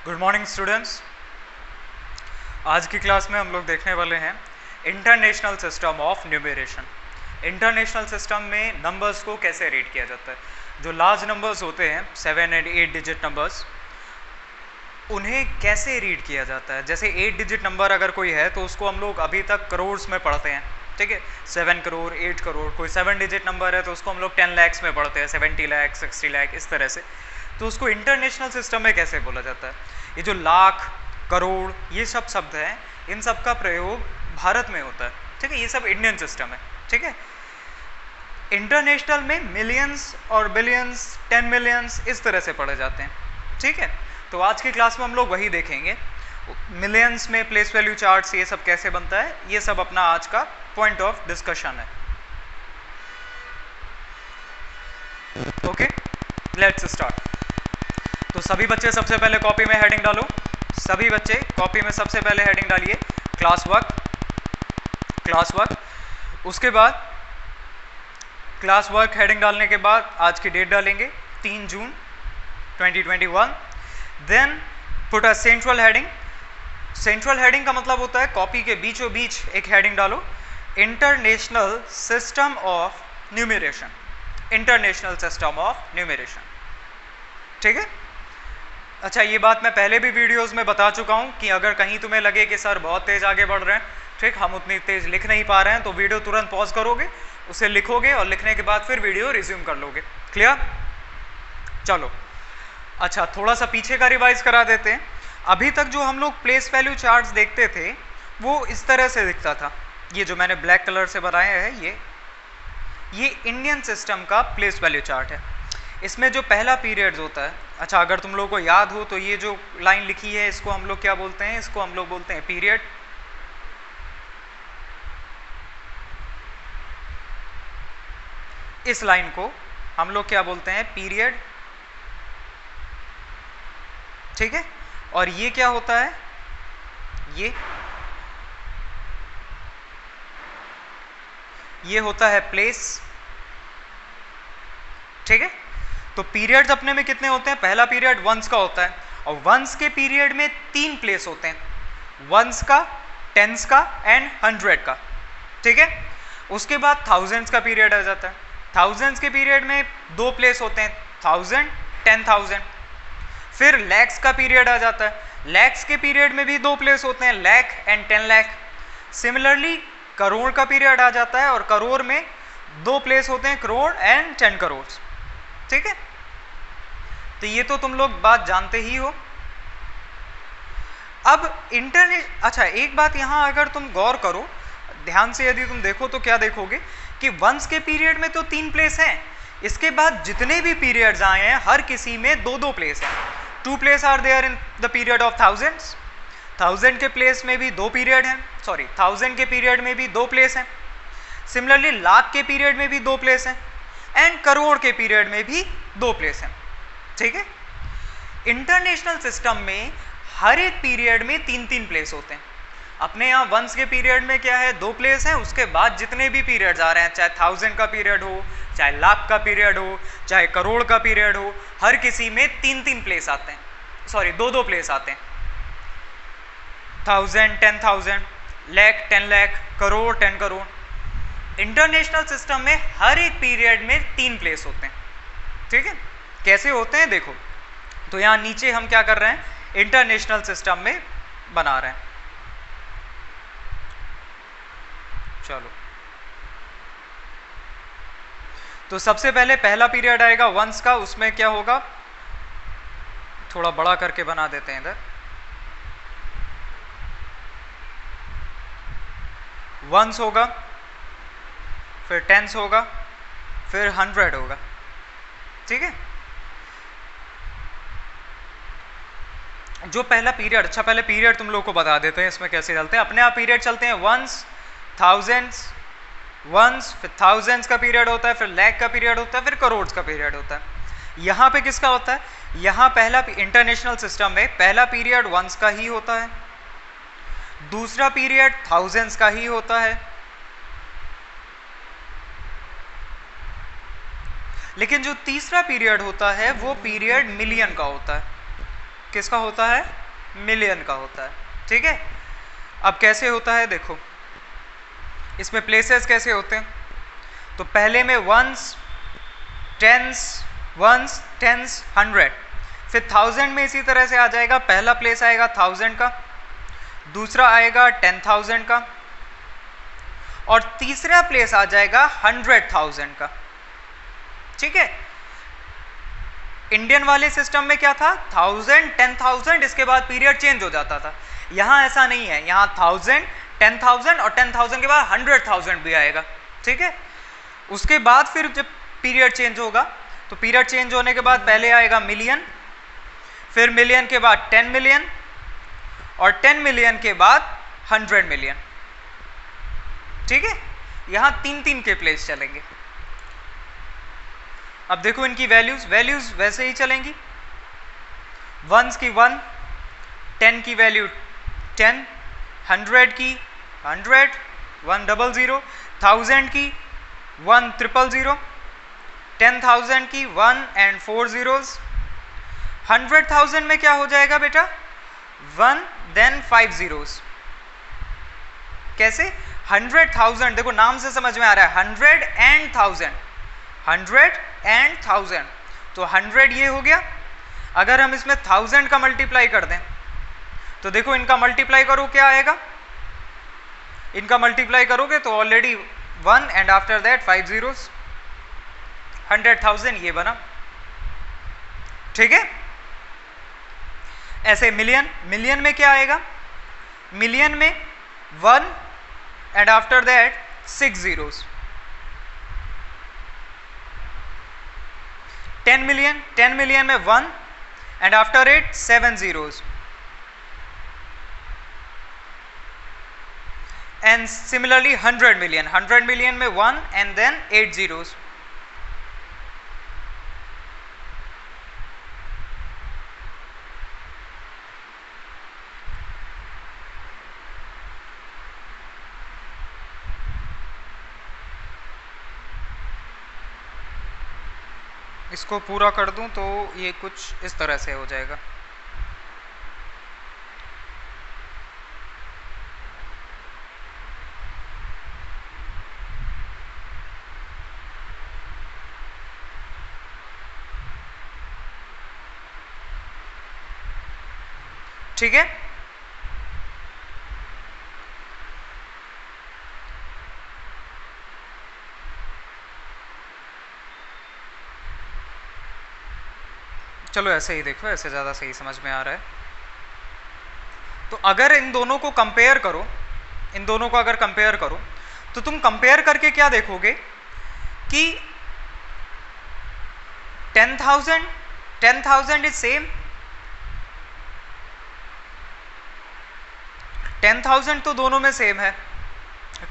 Good morning students. आज की class में हम लोग देखने वाले हैं international system of numeration. International system में नंबर्स को कैसे रीड किया जाता है। जो लार्ज नंबर्स होते हैं 7 और 8 डिजिट नंबर्स, उन्हें कैसे रीड किया जाता है। जैसे 8 डिजिट नंबर अगर कोई है तो उसको हम लोग अभी तक करोड़ में पढ़ते हैं, ठीक है। 7 करोड़, 8 करोड़। कोई 7 डिजिट नंबर है तो उसको हम लोग 10 लाख में पढ़ते हैं, 70 लाख, 60 लाख, इस तरह से। तो उसको इंटरनेशनल सिस्टम में कैसे बोला जाता है। ये जो लाख, करोड़, ये सब शब्द हैं, इन सब का प्रयोग भारत में होता है, ठीक है। ये सब इंडियन सिस्टम है, ठीक है। इंटरनेशनल में मिलियंस और बिलियंस, 10 मिलियंस, इस तरह से पढ़े जाते हैं, ठीक है। तो आज की क्लास में हम लोग वही देखेंगे। मिलियंस में प्लेस वैल्यू चार्ट्स, ये सब कैसे बनता है, ये सब अपना आज का पॉइंट ऑफ डिस्कशन है। Okay, let's start. तो सभी बच्चे सबसे पहले कॉपी में हेडिंग डालो। सभी बच्चे कॉपी में सबसे पहले हेडिंग डालिए क्लास वर्क, क्लास वर्क। उसके बाद क्लास वर्क हेडिंग डालने के बाद आज की डेट डालेंगे 3 जून 2021। Then put a central heading. Central heading का मतलब होता है कॉपी के बीचों बीच एक हेडिंग डालो, international system of numeration. International system of numeration, ठीक है। अच्छा, ये बात मैं पहले भी वीडियोस में बता चुका हूँ कि अगर कहीं तुम्हें लगे कि सर बहुत तेज आगे बढ़ रहे हैं, ठीक, हम उतनी तेज लिख नहीं पा रहे हैं, तो वीडियो तुरंत पॉज करोगे, उसे लिखोगे और लिखने के बाद फिर वीडियो रिज्यूम कर लोगे। क्लियर? चलो, अच्छा थोड़ा सा पीछे का रिवाइज करा देते हैं। अभी तक जो हम लोग प्लेस वैल्यू चार्ट्स देखते थे वो इस तरह से दिखता था। ये जो मैंने ब्लैक कलर से बनाया है, ये इंडियन सिस्टम का प्लेस वैल्यू चार्ट है। इसमें जो पहला पीरियड होता है, अच्छा अगर तुम लोगों को याद हो तो ये जो लाइन लिखी है इसको हम लोग क्या बोलते हैं, इसको हम लोग बोलते हैं पीरियड। इस लाइन को हम लोग क्या बोलते हैं, पीरियड, ठीक है। और ये क्या होता है, ये होता है प्लेस, ठीक है। तो पीरियड्स अपने में कितने होते हैं, पहला पीरियड वंस का होता है और वंस के पीरियड में 3 प्लेस होते हैं, वंस का, टेंस का एंड 100 का, ठीक है। उसके बाद थाउजेंड्स का पीरियड आ जाता है। थाउजेंड्स के पीरियड में 2 प्लेस होते हैं, 1000, 10,000। फिर लैक्स का पीरियड आ जाता है। लैक्स के पीरियड में भी 2 प्लेस होते हैं, लैख एंड 10 लाख। सिमिलरली करोड़ का पीरियड आ जाता है और करोड़ में 2 प्लेस होते हैं, करोड़ एंड 10 करोड़, ठीक है। तो ये तो तुम लोग बात जानते ही हो। अब अच्छा एक बात यहां अगर तुम गौर करो, ध्यान से यदि तुम देखो तो क्या देखोगे कि वंस के पीरियड में तो 3 प्लेस हैं, इसके बाद जितने भी पीरियड्स आए हैं हर किसी में 2-2 प्लेस हैं। 2 place are there in the period of thousands. 1000 के प्लेस में भी 2 पीरियड हैं, सॉरी 1000 के पीरियड में भी 2 प्लेस हैं। सिमिलरली लाख के पीरियड में भी 2 प्लेस हैं एंड करोड़ के पीरियड में भी 2 प्लेस हैं, ठीक है। इंटरनेशनल सिस्टम में हर एक पीरियड में 3-3 प्लेस होते हैं। अपने यहाँ वंस के पीरियड में क्या है, 2 प्लेस हैं। उसके बाद जितने भी पीरियड्स आ रहे हैं, चाहे 1000 का पीरियड हो, चाहे लाख का पीरियड हो, चाहे करोड़ का पीरियड हो, हर किसी में 3-3 प्लेस आते हैं, सॉरी 2-2 प्लेस आते हैं। 1000, 10,000, लाख, 10 लाख, करोड़, 10 करोड़। इंटरनेशनल सिस्टम में हर एक पीरियड में 3 प्लेस होते हैं, ठीक है। कैसे होते हैं देखो, तो यहां नीचे हम क्या कर रहे हैं, इंटरनेशनल सिस्टम में बना रहे हैं। चलो, तो सबसे पहले पहला पीरियड आएगा वंस का। उसमें क्या होगा, थोड़ा बड़ा करके बना देते हैं इधर। वंस होगा, फिर टेंस होगा, फिर 100 होगा, ठीक है। जो पहला पीरियड, अच्छा पहले पीरियड तुम लोग को बता देते हैं इसमें कैसे चलते हैं। अपने आप पीरियड चलते हैं, वंस, थाउजेंड्स, वंस, फिर थाउजेंड्स का पीरियड होता है, फिर लाख का पीरियड होता है, फिर करोड़ का पीरियड होता है। यहाँ पे किसका होता है, यहाँ पहला इंटरनेशनल सिस्टम में पहला पीरियड वंस का ही होता है, दूसरा पीरियड थाउजेंड्स का ही होता है, लेकिन जो तीसरा पीरियड होता है वो पीरियड मिलियन का होता है। किसका होता है? मिलियन का होता है। ठीक है, अब कैसे होता है देखो, इसमें प्लेसेस कैसे होते हैं। तो पहले में वंस, टेंस, 100, फिर 1000 में इसी तरह से आ जाएगा। पहला प्लेस आएगा 1000 का, दूसरा आएगा 10,000 का, और तीसरा प्लेस आ जाएगा 100,000 का। ठीक है, इंडियन वाले सिस्टम में क्या था? 1000, 10,000, इसके बाद पीरियड चेंज हो जाता था। यहां ऐसा नहीं है, यहां 1000, 10,000 और 10,000 के बाद 100,000 भी आएगा। ठीक है, उसके बाद फिर जब पीरियड चेंज होगा, तो पीरियड चेंज होने के बाद पहले आएगा मिलियन, फिर मिलियन के बाद 10 मिलियन, और 10 मिलियन के बाद 100 मिलियन। ठीक है, यहां 3-3 के प्लेस चलेंगे। अब देखो इनकी वैल्यूज वैसे ही चलेंगी। वंस की 1, 10 की वैल्यू 10, 100 की 100, 100, 1000 की 100, 10,000 की 1 and 4 zeros, 100,000 में क्या हो जाएगा बेटा? 1 then 5 zeros। कैसे? 100,000, देखो नाम से समझ में आ रहा है, 100 and 1000, 100 and 1000, तो 100 ये हो गया। अगर हम इसमें 1000 का मल्टीप्लाई कर दें, तो देखो इनका मल्टीप्लाई करो क्या आएगा? इनका मल्टीप्लाई करोगे तो already 1 and after that 5 zeros, 100,000 ये बना। ठीक है, ऐसे मिलियन में क्या आएगा? मिलियन में 1 and after that 6 zeros। 10 million में 1 and after it 7 zeros, and similarly 100 million में 1 and then 8 zeros। इसको पूरा कर दूं तो ये कुछ इस तरह से हो जाएगा। ठीक है, चलो ऐसे ही देखो, ऐसे ज़्यादा सही समझ में आ रहा है। तो अगर इन दोनों को कंपेयर करो, इन दोनों को अगर कंपेयर करो, तो तुम कंपेयर करके क्या देखोगे कि 10,000 इज सेम, 10,000 तो दोनों में सेम है,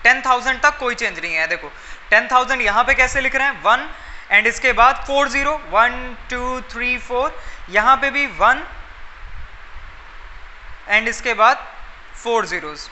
10,000 तक कोई चेंज नहीं है। देखो 10,000 यहाँ पे कैसे लिख रहे हैं? 1 एंड इसके बाद 4 0, 1 2 3 4, यहाँ पे भी 1 एंड इसके बाद 4 zeros।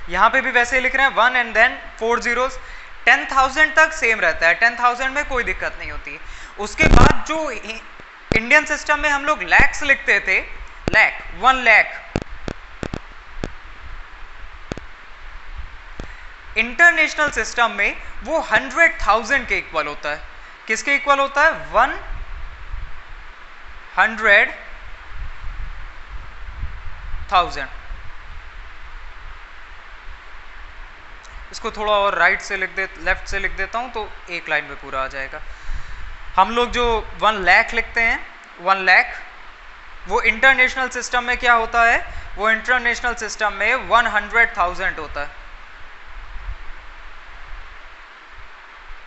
यहाँ पे भी वैसे ही लिख रहे हैं 1 एंड देन 4 zeros। 10,000 तक सेम रहता है, 10,000 में कोई दिक्कत नहीं होती। उसके बाद जो इंडियन सिस्टम में हम लोग लैक्स लिखते थे, लैख, 1 लाख, इंटरनेशनल सिस्टम में वो 100,000 के इक्वल होता है। किसके इक्वल होता है? 100,000। इसको थोड़ा और राइट से लेफ्ट से लिख देता हूं तो एक लाइन में पूरा आ जाएगा। हम लोग जो 1 लाख लिखते हैं, 1 लाख, वो इंटरनेशनल सिस्टम में क्या होता है? वो इंटरनेशनल सिस्टम में 100,000 होता है,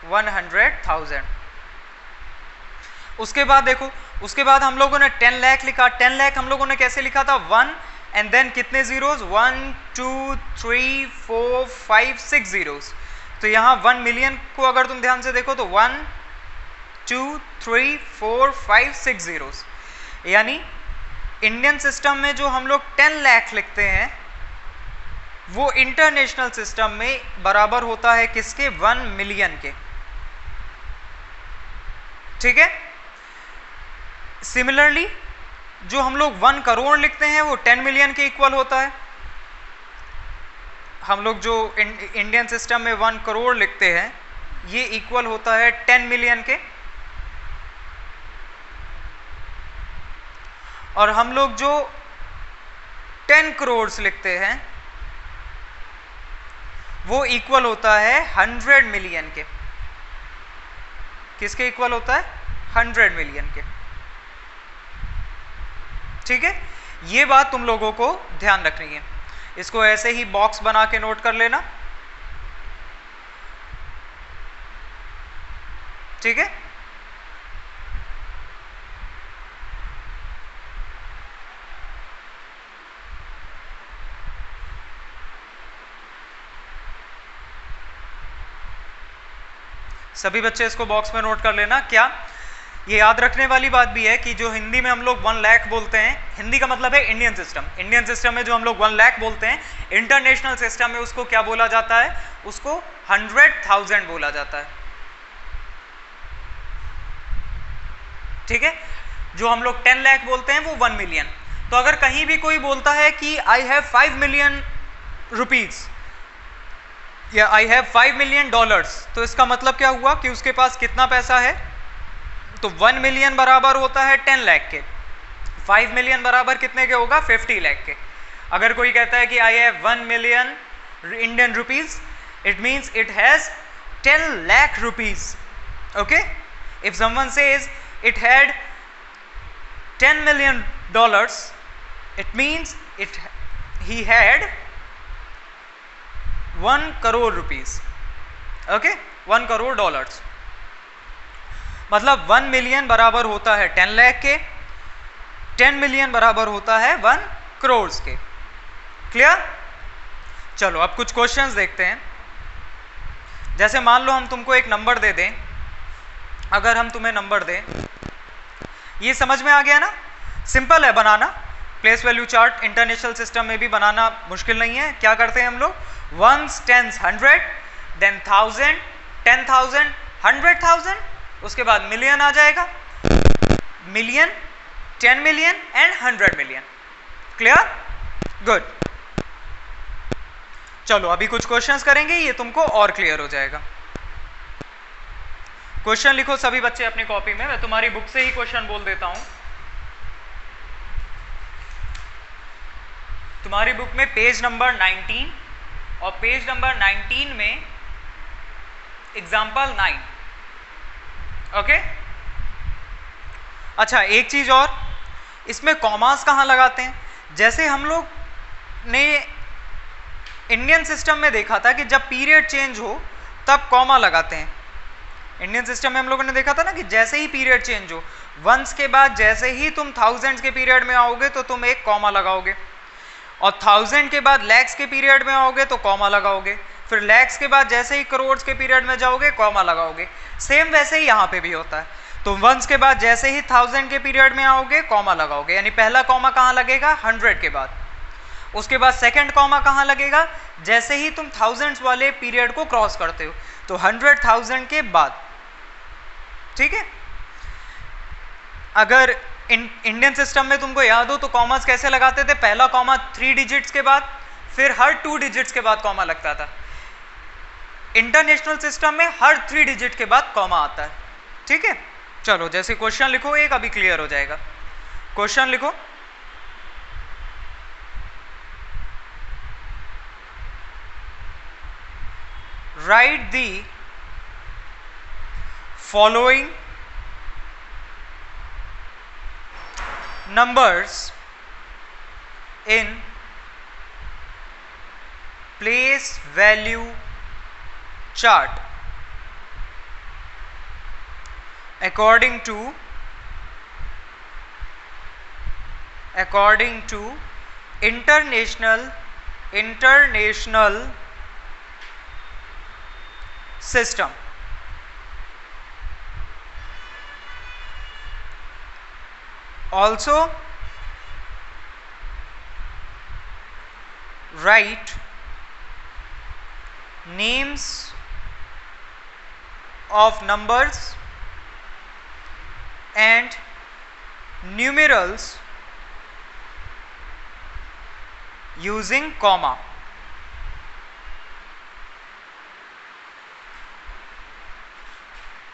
100,000। उसके बाद देखो, उसके बाद हम लोगों ने 10 लाख लिखा। 10 लाख हम लोगों ने कैसे लिखा था? 1 एंड देन कितने जीरोस? 1 2 3 4 5 6 जीरोस। तो यहाँ 1 मिलियन को अगर तुम ध्यान से देखो तो 1 2 3 4 5 6 जीरोस। यानी इंडियन सिस्टम में जो हम लोग 10 लाख लिखते हैं वो इंटरनेशनल सिस्टम में बराबर होता है किसके? 1 मिलियन के। ठीक है। सिमिलरली जो हम लोग 1 करोड़ लिखते हैं वो 10 मिलियन के इक्वल होता है। हम लोग जो इंडियन सिस्टम में 1 करोड़ लिखते हैं ये इक्वल होता है 10 मिलियन के। और हम लोग जो 10 करोड़ लिखते हैं वो इक्वल होता है 100 मिलियन के। किसके इक्वल होता है? 100 मिलियन के। ठीक है, ये बात तुम लोगों को ध्यान रखनी है। इसको ऐसे ही बॉक्स बना के नोट कर लेना। ठीक है, सभी बच्चे इसको बॉक्स में नोट कर लेना। क्या ये याद रखने वाली बात भी है कि जो हिंदी में हम लोग 1 लाख बोलते हैं, हिंदी का मतलब है इंडियन सिस्टम। इंडियन सिस्टम में जो हम लोग 1 लाख बोलते हैं, इंटरनेशनल सिस्टम में उसको क्या बोला जाता है? उसको 100,000 बोला जाता है। ठीक है, जो हम लोग 10 लाख बोलते हैं वो 1 मिलियन। तो अगर कहीं भी कोई बोलता है कि आई हैव 5 मिलियन रुपीज या आई हैव 5 मिलियन डॉलर्स, तो इसका मतलब क्या हुआ कि उसके पास कितना पैसा है? तो 1 मिलियन बराबर होता है 10 लाख के। 5 मिलियन बराबर कितने के होगा? 50 लाख के। अगर कोई कहता है कि I have 1 million Indian rupees, it means it has 10 lakh rupees. Okay, if someone says it had 10 million dollars, it means he had 1 crore rupees. okay, 1 crore dollars। मतलब 1 मिलियन बराबर होता है 10 लाख के, 10 मिलियन बराबर होता है 1 करोड़ के। क्लियर? चलो अब कुछ क्वेश्चंस देखते हैं। जैसे मान लो हम तुमको एक नंबर दे दें, अगर हम तुम्हें नंबर दें, ये समझ में आ गया ना? सिंपल है बनाना। Place value chart international system में भी बनाना मुश्किल नहीं है। क्या करते हैं हम लोग? 1s 10s 100, देन 1000, 10,000, 100,000, उसके बाद मिलियन आ जाएगा, million, 10 million and 100 million. Clear? Good. चलो अभी कुछ क्वेश्चंस करेंगे, ये तुमको और क्लियर हो जाएगा। क्वेश्चन लिखो सभी बच्चे अपनी कॉपी में। मैं तुम्हारी बुक से ही क्वेश्चन बोल देता हूं। तुम्हारी बुक में पेज नंबर 19 और पेज नंबर 19 में एग्जाम्पल 9। ओके, अच्छा एक चीज और, इसमें कॉमास कहां लगाते हैं? जैसे हम लोग ने इंडियन सिस्टम में देखा था कि जब पीरियड चेंज हो तब कॉमा लगाते हैं। इंडियन सिस्टम में हम लोगों ने देखा था ना कि जैसे ही पीरियड चेंज हो, 1s के बाद जैसे ही तुम 1000s के पीरियड में आओगे तो तुम एक कॉमा लगाओगे, और 1000 के बाद लैक्स के पीरियड में आओगे तो कॉमा लगाओगे, फिर लैक्स के बाद जैसे ही करोड़ के पीरियड में जाओगे कॉमा लगाओगे। सेम वैसे ही यहाँ पे भी होता है। तो 1s के बाद जैसे ही 1000 के पीरियड में आओगे कॉमा लगाओगे, यानी पहला कॉमा कहाँ लगेगा? 100 के बाद। उसके बाद सेकंड कॉमा कहाँ लगेगा? जैसे ही तुम 1000s वाले पीरियड को क्रॉस करते हो, तो 100,000 के बाद। ठीक है, अगर इंडियन सिस्टम में तुमको याद हो तो कॉमास कैसे लगाते थे? पहला कॉमा 3 डिजिट्स के बाद, फिर हर 2 डिजिट्स के बाद कॉमा लगता था। इंटरनेशनल सिस्टम में हर 3 डिजिट के बाद कॉमा आता है। ठीक है, चलो जैसे क्वेश्चन लिखो एक, अभी क्लियर हो जाएगा। क्वेश्चन लिखो, right the following numbers in place value chart according to international system। Also write names of numbers and numerals using comma.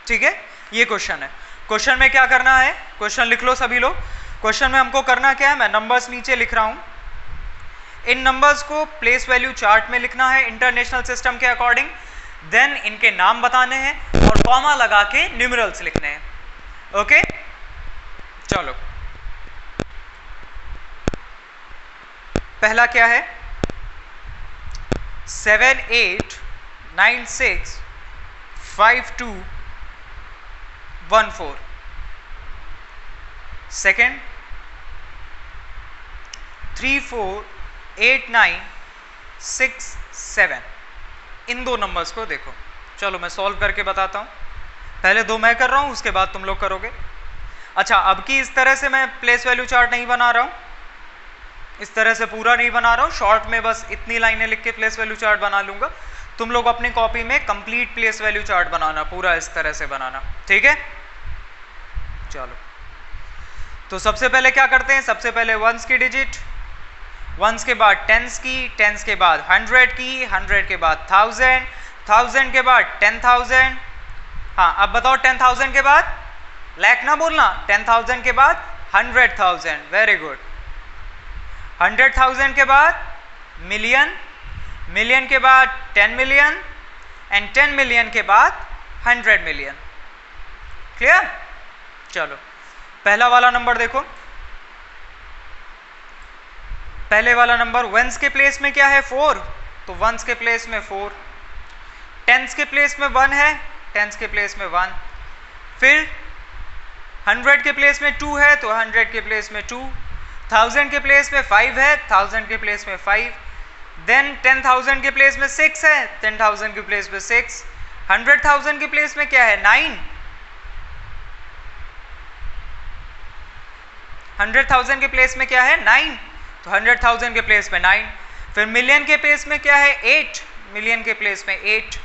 ठीक है, ये क्वेश्चन है। क्वेश्चन में क्या करना है, क्वेश्चन लिख लो सभी लोग। क्वेश्चन में हमको करना क्या है, मैं नंबर्स नीचे लिख रहा हूं, इन नंबर्स को प्लेस वैल्यू चार्ट में लिखना है इंटरनेशनल सिस्टम के अकॉर्डिंग, देन इनके नाम बताने हैं और कॉमा लगा के न्यूमेरल्स लिखने हैं। ओके, चलो पहला क्या है, 7 8 9 6 5 2 1 4। सेकेंड 3 4 8 9 6 7। इन दो नंबर्स को देखो, चलो मैं सॉल्व करके बताता हूं। पहले दो मैं कर रहा हूं, उसके बाद तुम लोग करोगे। अच्छा, अब की इस तरह से मैं प्लेस वैल्यू चार्ट नहीं बना रहा हूं, इस तरह से पूरा नहीं बना रहा हूं, शॉर्ट में बस इतनी लाइनें लिख के प्लेस वैल्यू चार्ट बना लूंगा। तुम लोग अपनी कॉपी में कंप्लीट प्लेस वैल्यू चार्ट बनाना, पूरा इस तरह से बनाना, ठीक है। चलो, तो सबसे पहले क्या करते हैं, सबसे पहले वंस की डिजिट, वंस के बाद टेंस की, टेंस के बाद 100 की, 100 के बाद 1000, 1000 के बाद 10,000। हाँ, अब बताओ 10,000 के बाद, लाख ना बोलना, 10,000 के बाद 100,000, वेरी गुड। 100,000 के बाद मिलियन, मिलियन के बाद 10 मिलियन एंड 10 मिलियन के बाद 100 मिलियन। क्लियर? चलो पहला वाला नंबर देखो, पहले वाला नंबर वंस के प्लेस में क्या है 4, तो वंस के प्लेस में 4, टेंस के प्लेस में 1 है, टेंस के प्लेस में 1, फिर 100 के प्लेस में 2 है तो 100 के प्लेस में 2, 1000 के प्लेस में 5 है, 1000 के प्लेस में 5, देन 10,000 के प्लेस में 6 है, 10,000 के प्लेस में 6, 100,000 के प्लेस में क्या है 9, 100,000 के प्लेस में क्या है 9, तो 100,000 के प्लेस में 9, फिर मिलियन के प्लेस में क्या है 8, मिलियन के प्लेस में 8,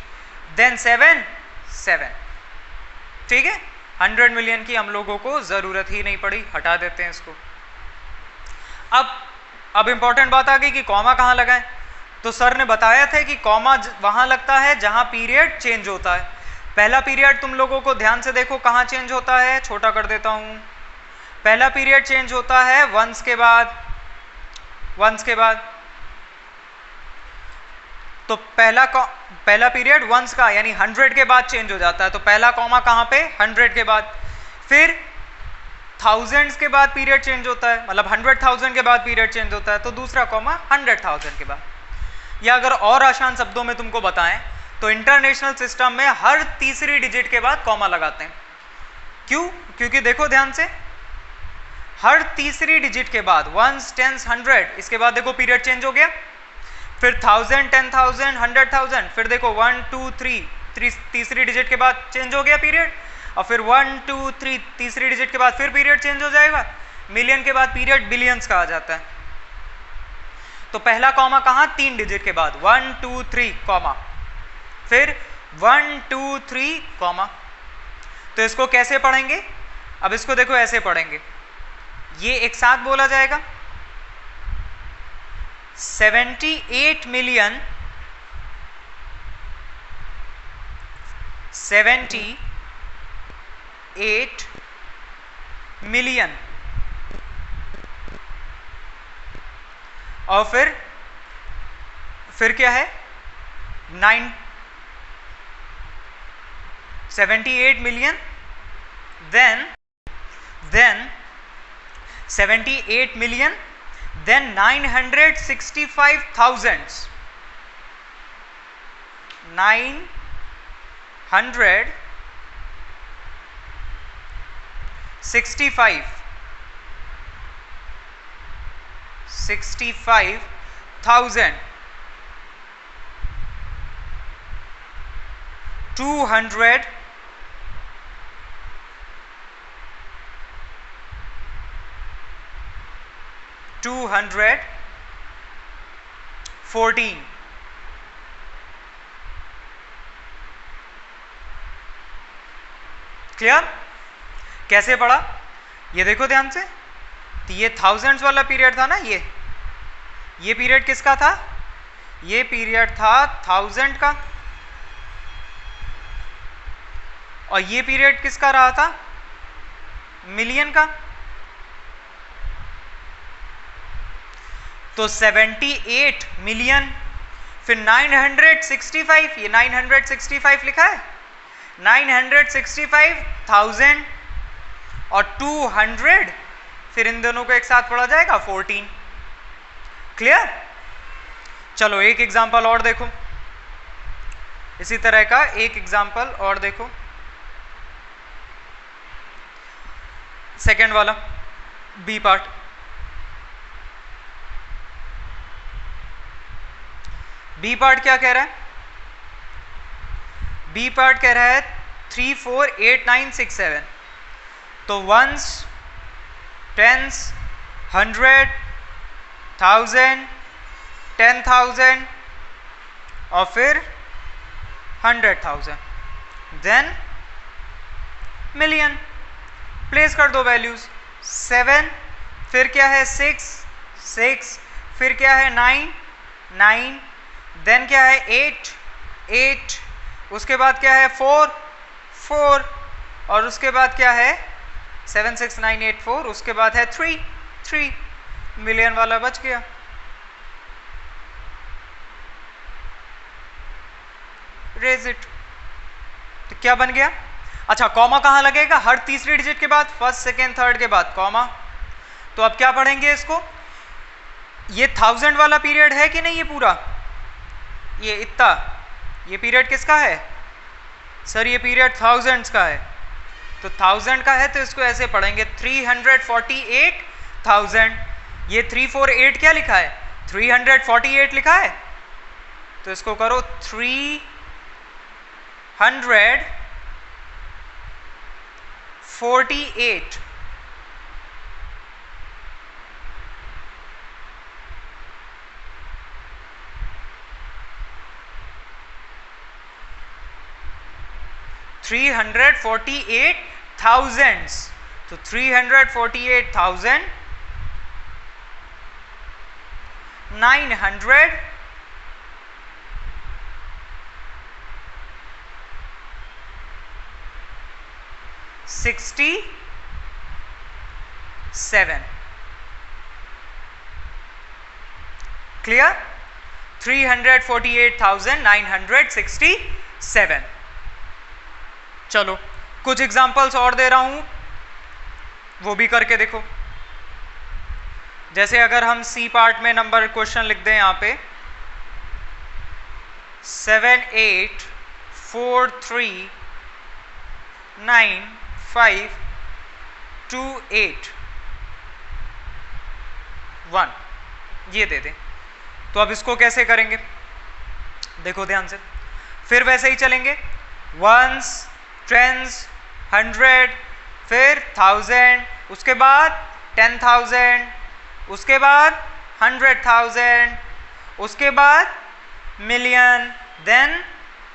देन 7 7। ठीक है, 100 मिलियन की हम लोगों को जरूरत ही नहीं पड़ी, हटा देते हैं इसको। अब इंपॉर्टेंट बात आ गई कि कॉमा कहाँ लगाएं, तो सर ने बताया था कि कॉमा वहां लगता है जहां पीरियड चेंज होता है। पहला पीरियड तुम लोगों को ध्यान से देखो कहाँ चेंज होता है, छोटा कर देता हूं। पहला पीरियड चेंज होता है वंस के बाद, वंस के बाद, तो पहला पीरियड वंस का यानी 100 के बाद चेंज हो जाता है, तो पहला कॉमा कहाँ पे 100 के बाद। फिर थाउजेंड्स के बाद पीरियड चेंज होता है, मतलब 100,000 के बाद पीरियड चेंज होता है, तो दूसरा कॉमा 100,000 के बाद। या अगर और आसान शब्दों में तुमको बताएं तो इंटरनेशनल सिस्टम में हर तीसरी डिजिट के बाद कॉमा लगाते हैं। क्यों? क्योंकि देखो ध्यान से, हर तीसरी डिजिट के बाद वंस, टेंस, 100, इसके बाद देखो पीरियड चेंज हो गया, फिर 1000, 10,000, 100,000, फिर देखो 1 2 3 तीसरी डिजिट के बाद चेंज हो गया पीरियड, और फिर 1 2 3 तीसरी डिजिट के बाद फिर पीरियड चेंज हो जाएगा। मिलियन के बाद पीरियड बिलियंस का आ जाता है। तो पहला कॉमा कहाँ 3 डिजिट के बाद 1 2 3 कॉमा, फिर 1 2 3 कॉमा। तो इसको कैसे पढ़ेंगे, अब इसको देखो ऐसे पढ़ेंगे, ये एक साथ बोला जाएगा 78 मिलियन 78 मिलियन, और फिर क्या है 78 million, then 78 million, then 965,000, 65,000, 200, 214, clear? कैसे पढ़ा ये देखो ध्यान से, तो ये थाउजेंड्स वाला पीरियड था ना, ये पीरियड किसका था? ये पीरियड था 1000 का, और ये पीरियड किसका रहा था? मिलियन का। तो 78 मिलियन, फिर 965, ये 965 लिखा है, 965,000 और 200, फिर इन दोनों को एक साथ पढ़ा जाएगा 14। क्लियर? चलो एक एग्जांपल और देखो, इसी तरह का एक एग्जांपल और देखो, सेकेंड वाला बी पार्ट। बी पार्ट क्या कह रहा है? बी पार्ट कह रहा है 3, 4, 8, 9, 6, 7। तो वंस, टेंस, 100, 1000, 10,000 और फिर 100,000, देन मिलियन। प्लेस कर दो वैल्यूज, 7, फिर क्या है 6, 6, फिर क्या है 9, 9, देन क्या है 8, 8, उसके बाद क्या है 4, 4, और उसके बाद क्या है 7, 6, 9, 8, 4, उसके बाद है 3, 3। मिलियन वाला बच गया। Raise it. तो क्या बन गया? अच्छा, कॉमा कहां लगेगा? हर तीसरी डिजिट के बाद, फर्स्ट, सेकेंड, थर्ड के बाद कॉमा। तो अब क्या पढ़ेंगे इसको? ये 1000 वाला पीरियड है कि नहीं? ये पूरा, ये इतना, ये पीरियड किसका है? सर ये पीरियड थाउजेंड्स का है। तो 1000 का है तो इसको ऐसे पढ़ेंगे 348,000। ये 348 क्या लिखा है? 348 लिखा है। तो इसको करो 348। 348,000। तो 348,900 67। क्लियर? 348,967। चलो कुछ एग्जांपल्स और दे रहा हूं, वो भी करके देखो। जैसे अगर हम सी पार्ट में नंबर क्वेश्चन लिख दें यहां पे 78439528 ये दे दें, तो अब इसको कैसे करेंगे देखो ध्यान से। फिर वैसे ही चलेंगे, वंस, टेंस, 100, फिर 1000, उसके बाद 10,000, उसके बाद 100,000, उसके बाद million, then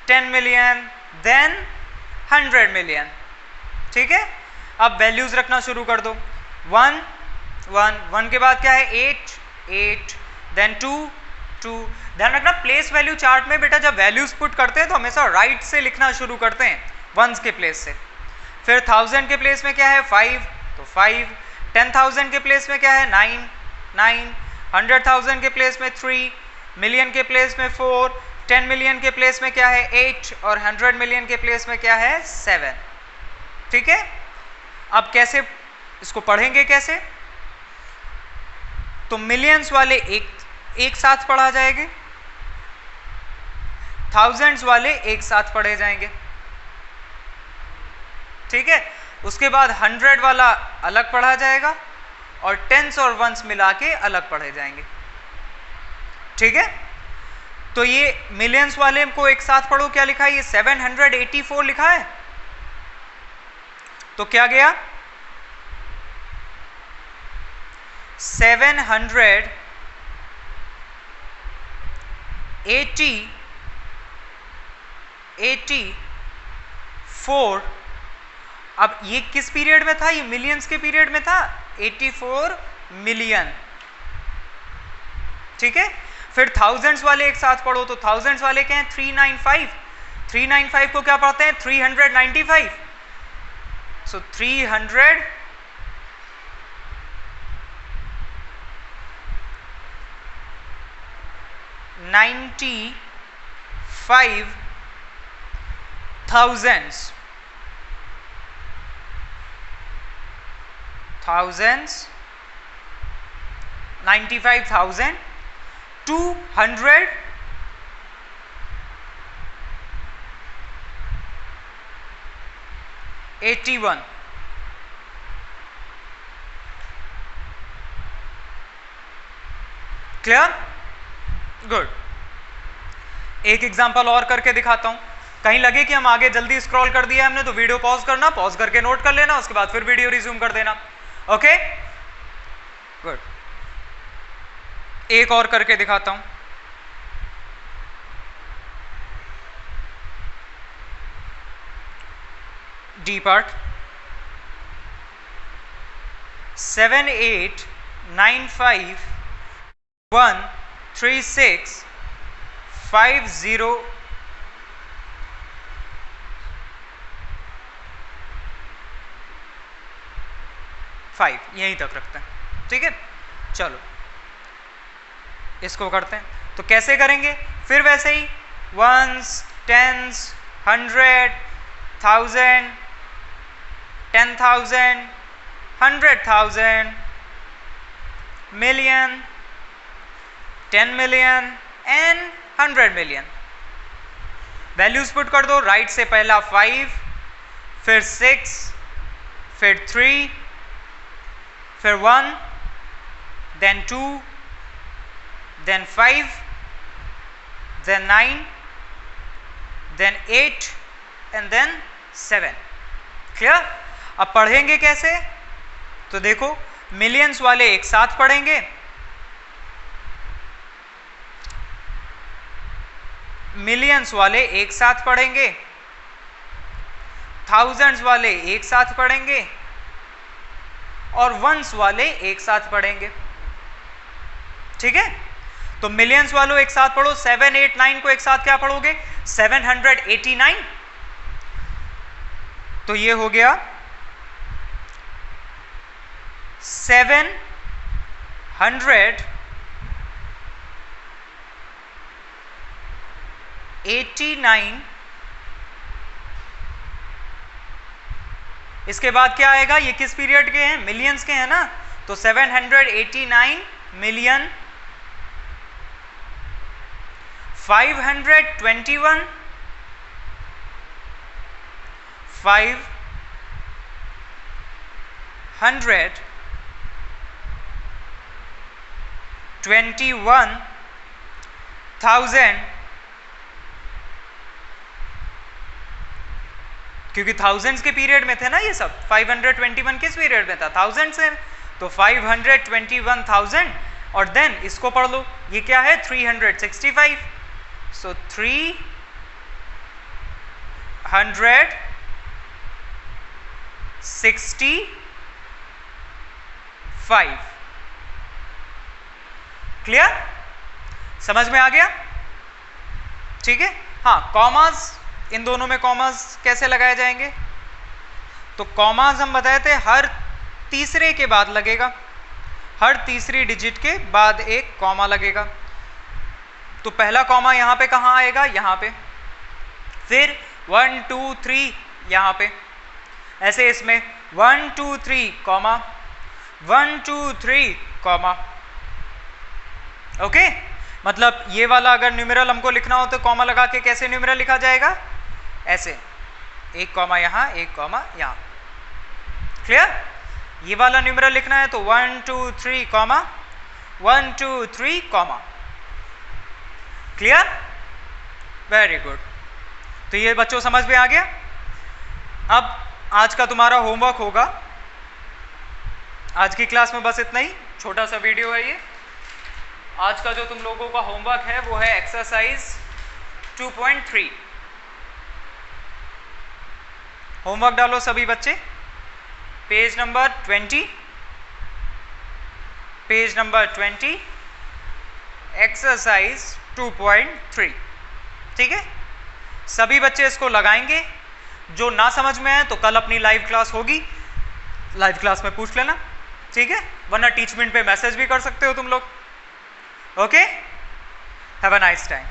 10 million, then 100 million. ठीक है? अब वैल्यूज रखना शुरू कर दो। 1, 1, 1 के बाद क्या है 8, 8, देन 2, 2। ध्यान रखना प्लेस वैल्यू चार्ट में बेटा जब वैल्यूज पुट करते हैं तो हमेशा राइट से लिखना शुरू करते हैं, वंस के प्लेस से। फिर 1000 के प्लेस में क्या है 5, तो 5, 10,000 के प्लेस में क्या है 9, 9, 100,000 के प्लेस में 3, मिलियन के प्लेस में 4, 10 मिलियन के प्लेस में क्या है 8, और 100 मिलियन के प्लेस में क्या है 7। ठीक है? अब कैसे इसको पढ़ेंगे कैसे? तो मिलियंस वाले एक साथ पढ़ा जाएंगे, थाउजेंड्स वाले एक साथ पढ़े जाएंगे। ठीक है? उसके बाद 100 वाला अलग पढ़ा जाएगा और टेंस और वंस मिला के अलग पढ़े जाएंगे। ठीक है? तो ये मिलियंस वाले को एक साथ पढ़ो, क्या लिखा है? ये 784 लिखा है, तो क्या गया 784 अब ये किस पीरियड में था? ये मिलियंस के पीरियड में था, 84 मिलियन, ठीक है। फिर थाउजेंड्स वाले एक साथ पढ़ो तो थाउजेंड्स वाले क्या हैं? 395। 395 को क्या पढ़ते हैं? 395। सो 395 thousands 95,281। क्लियर? गुड। एक एग्जांपल और करके दिखाता हूं। कहीं लगे कि हम आगे जल्दी स्क्रॉल कर दिया हमने तो वीडियो पॉज करना, पॉज करके नोट कर लेना, उसके बाद फिर वीडियो रिज्यूम कर देना। Okay good. एक और करके दिखाता हूं। डी पार्ट 78,951,3,6,5,0,5 यहीं तक रखते हैं, ठीक है। चलो इसको करते हैं। तो कैसे करेंगे? फिर वैसे ही once, tense, 100, 1000, 10,000, 100,000, million, 10 million and 100 million। Values put कर दो। राइट से पहला 5, फिर 6, फिर 3, फिर 1, then 2, then 5, then 9, then 8 and then 7। Clear? अब पढ़ेंगे कैसे? तो देखो, मिलियंस वाले एक साथ पढ़ेंगे, मिलियंस वाले एक साथ पढ़ेंगे, थाउजेंड्स वाले एक साथ पढ़ेंगे और वंस वाले एक साथ पढ़ेंगे, ठीक है। तो मिलियंस वालों एक साथ पढ़ो। 7, 8, 9 को एक साथ क्या पढ़ोगे? 789। तो ये हो गया 789। इसके बाद क्या आएगा? ये किस पीरियड के हैं? मिलियंस के हैं ना। तो 789 मिलियन 521 521,000, क्योंकि थाउजेंड्स के पीरियड में थे ना ये सब। 521 किस पीरियड में था? थाउजेंड से। तो 521,000 और देन इसको पढ़ लो, ये क्या है? 365। सो 365। क्लियर? समझ में आ गया? ठीक है। हाँ, कॉमास, इन दोनों में कॉमास कैसे लगाए जाएंगे? तो कॉमास हम बताए थे हर तीसरे के बाद लगेगा, हर तीसरी डिजिट के बाद एक कॉमा लगेगा। तो पहला कॉमा यहाँ पे कहाँ आएगा? यहाँ पे। फिर 1 2 3 यहाँ पे। ऐसे इसमें 1 2 3 कॉमा, 1 2 3 कॉमा। ओके, मतलब ये वाला अगर न्यूमेरल हमको लिखना हो तो कॉमा लगा के कैसे न्यूमेरल लिखा जाएगा? ऐसे, एक कॉमा यहाँ, एक कॉमा यहाँ। क्लियर? ये वाला न्यूमेरल लिखना है तो 1 2 3 comma, 1 2 3 comma. Clear? Very good. तो ये बच्चों समझ में आ गया। अब आज का तुम्हारा होमवर्क होगा, आज की क्लास में बस इतना ही, छोटा सा वीडियो है ये। आज का जो तुम लोगों का होमवर्क है वो है एक्सरसाइज 2.3। होमवर्क डालो सभी बच्चे। Page number 20, page number 20, exercise 2.3। ठीक है, सभी बच्चे इसको लगाएंगे। जो ना समझ में आए तो कल अपनी लाइव क्लास होगी, लाइव क्लास में पूछ लेना। ठीक है, वरना टीचमेंट पे मैसेज भी कर सकते हो तुम लोग। Okay, have a nice time.